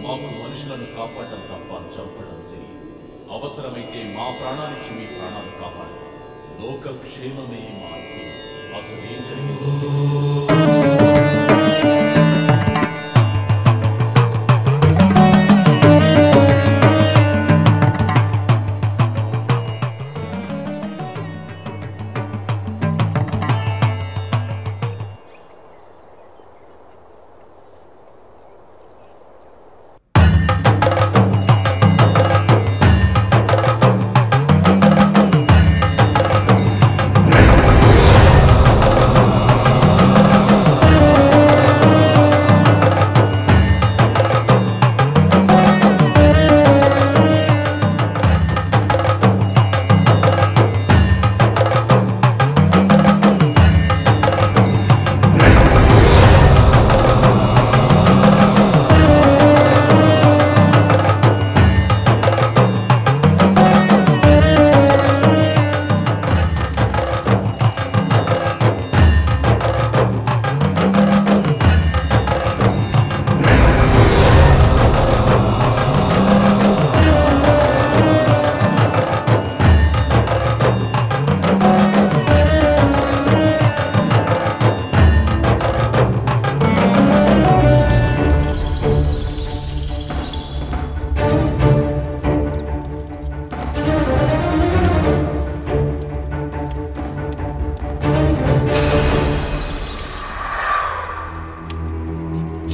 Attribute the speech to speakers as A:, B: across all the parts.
A: మాకు మనుషులను కాపాడడం తప్ప చంపడం తెలియదు. అవసరమైతే మా ప్రాణానికి మీ ప్రాణాలు కాపాడతాం. లోక క్షేమమే మా ధ్యేయం. అసలేం జరిగిందో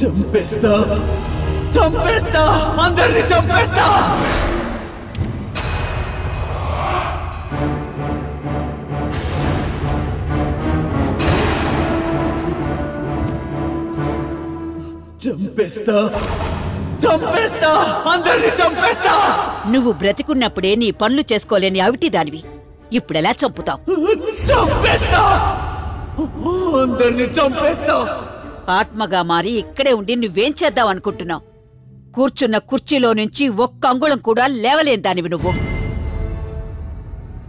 B: చంపేస్తా చంపేస్తా అందరిని చంపేస్తా. చంపేస్తా చంపేస్తా అందరిని చంపేస్తా.
C: నువ్వు బ్రతికున్నప్పుడే నీ పనులు చేసుకోలేని అవిటి దానివి ఇప్పుడెలా చంపుతావు?
B: చంపేస్తా అందరిని చంపేస్తా.
C: ఆత్మగా మారి ఇక్కడే ఉండి నువ్వేం చేద్దావనుకుంటున్నావు? కూర్చున్న కుర్చీలో నుంచి ఒక్క అంగుళం కూడా లేవలేని దానివి నువ్వు.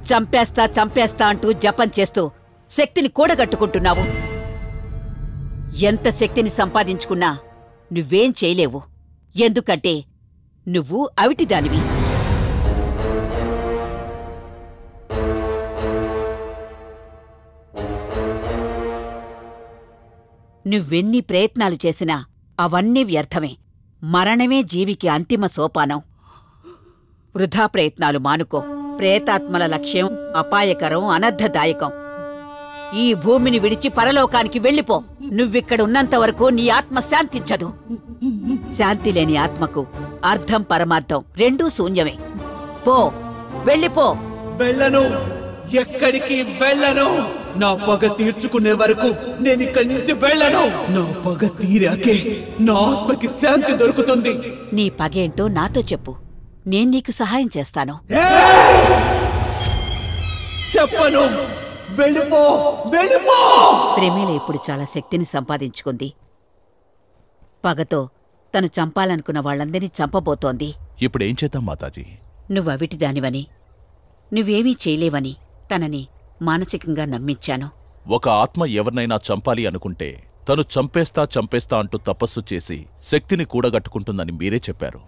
C: చంపేస్తా చంపేస్తా అంటూ జపం చేస్తూ శక్తిని కూడగట్టుకుంటున్నావు. ఎంత శక్తిని సంపాదించుకున్నా నువ్వేం చేయలేవు. ఎందుకంటే నువ్వు అవిటిదానివి. నువ్వెన్ని ప్రయత్నాలు చేసినా అవన్నీ వ్యర్థమే. మరణమే జీవికి అంతిమ సోపానం. వృధా ప్రయత్నాలు మానుకో. ప్రేతాత్మల లక్ష్యం అపాయకరం, అనర్థదాయకం. ఈ భూమిని విడిచి పరలోకానికి వెళ్ళిపో. నువ్విక్కడున్నంతవరకు నీ ఆత్మ శాంతించదు. శాంతి లేని ఆత్మకు అర్థం పరమార్థం రెండూ శూన్యమే. పో, వెళ్ళిపో.
B: వెళ్ళను, ఎక్కడికి వెళ్ళను. నా పగ తీర్చుకునే వరకు నేను ఇక్కడి నుంచి వెళ్ళను. నా పగ తీరాకే నా ఆత్మకి శాంతి దొరుకుతుంది.
C: నీ పగేంటో నాతో చెప్పు, నేను నీకు సహాయం చేస్తాను.
B: చెప్పను. వెళ్ళిపో, వెళ్ళిపో.
C: ప్రేమేల ఇప్పుడు చాలా శక్తిని సంపాదించుకుంది. పగతో తను చంపాలనుకున్న వాళ్ళందరినీ చంపబోతోంది.
A: ఇప్పుడేం చేద్దాం మాతాజీ?
C: నువ్వవిటిదానివని, నువ్వేమీ చేయలేవని తనని మానసికంగా నమ్మించాను.
A: ఒక ఆత్మ ఎవరినైనా చంపాలి అనుకుంటే తను చంపేస్తా చంపేస్తా అంటూ తపస్సు చేసి శక్తిని కూడగట్టుకుంటుందని మీరే చెప్పారు.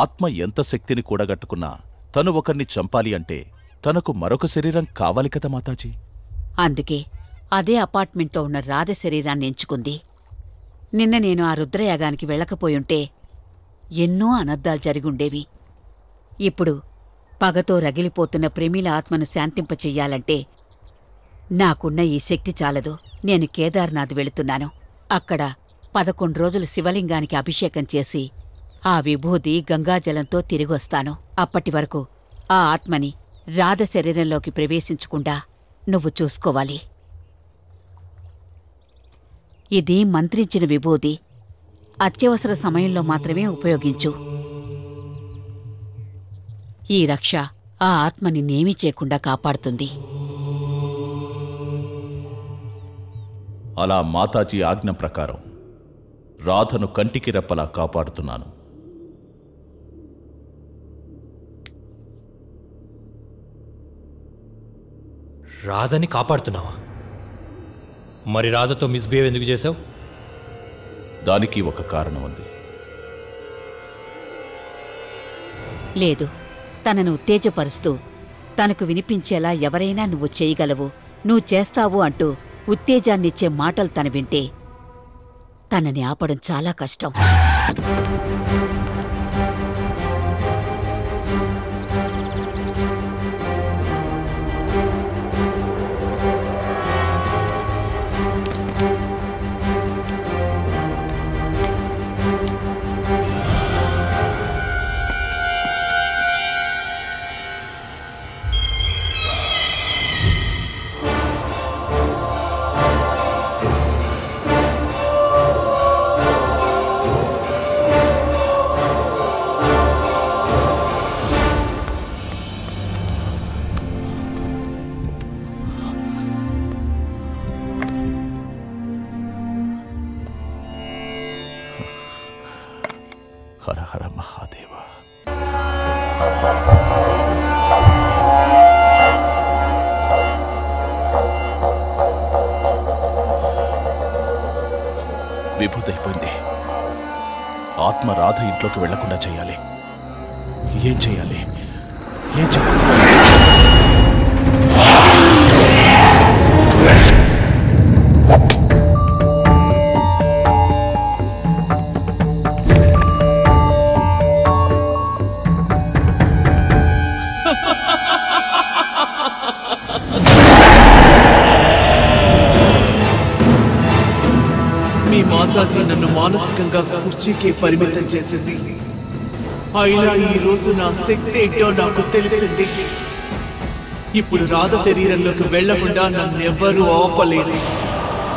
A: ఆత్మ ఎంత శక్తిని కూడగట్టుకున్నా తను ఒకరిని చంపాలి అంటే తనకు మరొక శరీరం కావాలి కదా మాతాజీ?
C: అందుకే అదే అపార్ట్మెంట్లో ఉన్న రాధ శరీరాన్ని ఎంచుకుంది. నిన్న నేను ఆ రుద్రయాగానికి వెళ్ళకపోయుంటే ఎన్నో అనర్థాలు జరిగుండేవి. ఇప్పుడు పగతో రగిలిపోతున్న ప్రేమిల ఆత్మను శాంతింపచెయ్యాలంటే నాకున్న ఈ శక్తి చాలదు. నేను కేదార్నాథ్ వెళుతున్నాను. అక్కడ 11 రోజులు శివలింగానికి అభిషేకం చేసి ఆ విభూది గంగాజలంతో తిరిగొస్తాను. అప్పటి వరకు ఆ ఆత్మని రాధ శరీరంలోకి ప్రవేశించకుండా నువ్వు చూసుకోవాలి. ఇది మంత్రించిన విభూది. అత్యవసర సమయంలో మాత్రమే ఉపయోగించు. ఈ రక్ష ఆ ఆత్మని నేమీ చేయకుండా కాపాడుతుంది.
A: అలా మాతాజీ ఆజ్ఞ ప్రకారం రాధను కంటికి రెప్పలా కాపాడుతున్నాను.
D: రాధని కాపాడుతున్నావా? మరి రాధతో మిస్బిహేవ్ ఎందుకు చేశావు?
A: దానికి ఒక కారణం ఉంది.
C: లేదు, తనను ఉత్తేజపరుస్తూ తనకు వినిపించేలా ఎవరైనా నువ్వు చేయగలవు, నువ్వు చేస్తావు అంటూ ఉత్తేజాన్నిచ్చే మాటలు తను వింటే తనని ఆపడం చాలా కష్టం.
A: హర హర మహాదేవ. విభూతైపోయింది. ఆత్మ రాధ ఇంట్లోకి వెళ్లకుండా చేయాలి. ఏం చేయాలి? ఏం చేయాలి?
B: మీ మాతాజీ నన్ను మానసికంగా కుర్చీకే పరిమితం చేసింది. అయినా ఈ రోజు నా శక్తి ఏంటో నాకు తెలిసింది. ఇప్పుడు రాధ శరీరంలోకి వెళ్లకుండా నన్నెవ్వరూ ఆపలేరు.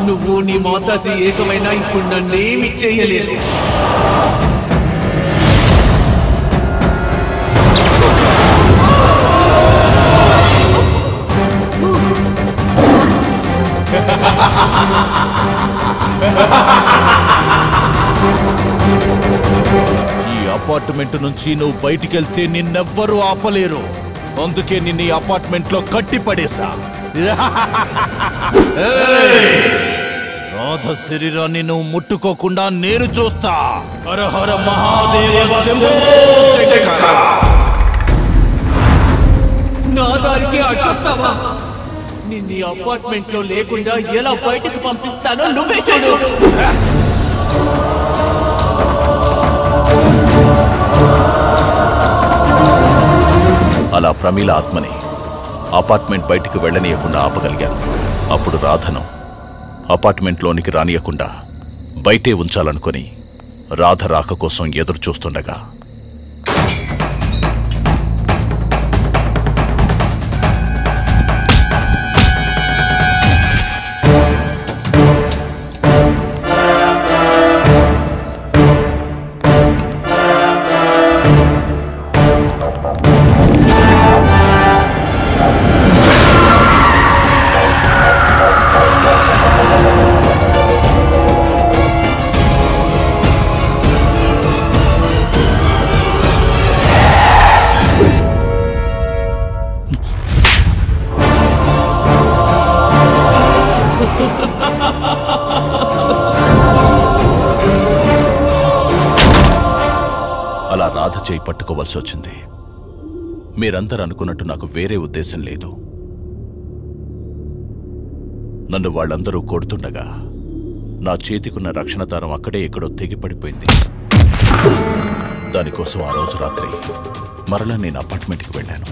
B: నువ్వు నీ మాతాజీ ఏకమైనా ఇప్పుడు నన్నేమి చేయలేరు.
A: ఈ అపార్ట్మెంట్ నుంచి నువ్వు బయటికెళ్తే నిన్నెవ్వరూ ఆపలేరు. అందుకే నిన్ను ఈ అపార్ట్మెంట్ లో కట్టి పడేశా. రాధ శరీరాన్ని నువ్వు ముట్టుకోకుండా నేను చూస్తా. హర హర మహాదేవ శంభో శంకర.
B: నా దారికి అడ్డొస్తావా? నిన్ను ఈ అపార్ట్మెంట్ లో లేకుండా ఎలా బయటకు పంపిస్తానో నువ్వే చూడు.
A: అలా ప్రమీల ఆత్మని అపార్ట్మెంట్ బయటికి వెళ్ళనీయకుండా ఆపగలిగాను. అప్పుడు రాధను అపార్ట్మెంట్లోనికి రానియకుండా బయటే ఉంచాలనుకుని రాధ రాక కోసం ఎదురు చూస్తుండగా అలా రాధ చేయి పట్టుకోవలసి వచ్చింది. మీరందరూ అనుకున్నట్టు నాకు వేరే ఉద్దేశం లేదు. నన్ను వాళ్ళందరూ కొడుతుండగా నా చేతికున్న రక్షణ దారం అక్కడే ఎక్కడో తెగిపడిపోయింది. దానికోసం ఆ రోజు రాత్రి మరలా నేను అపార్ట్మెంట్కి వెళ్ళాను.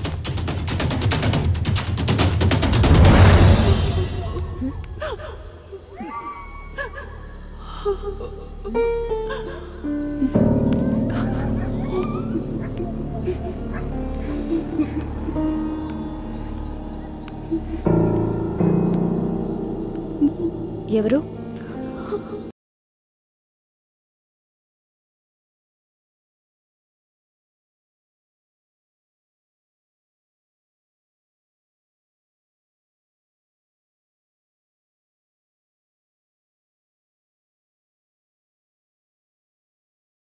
E: ఎవరు?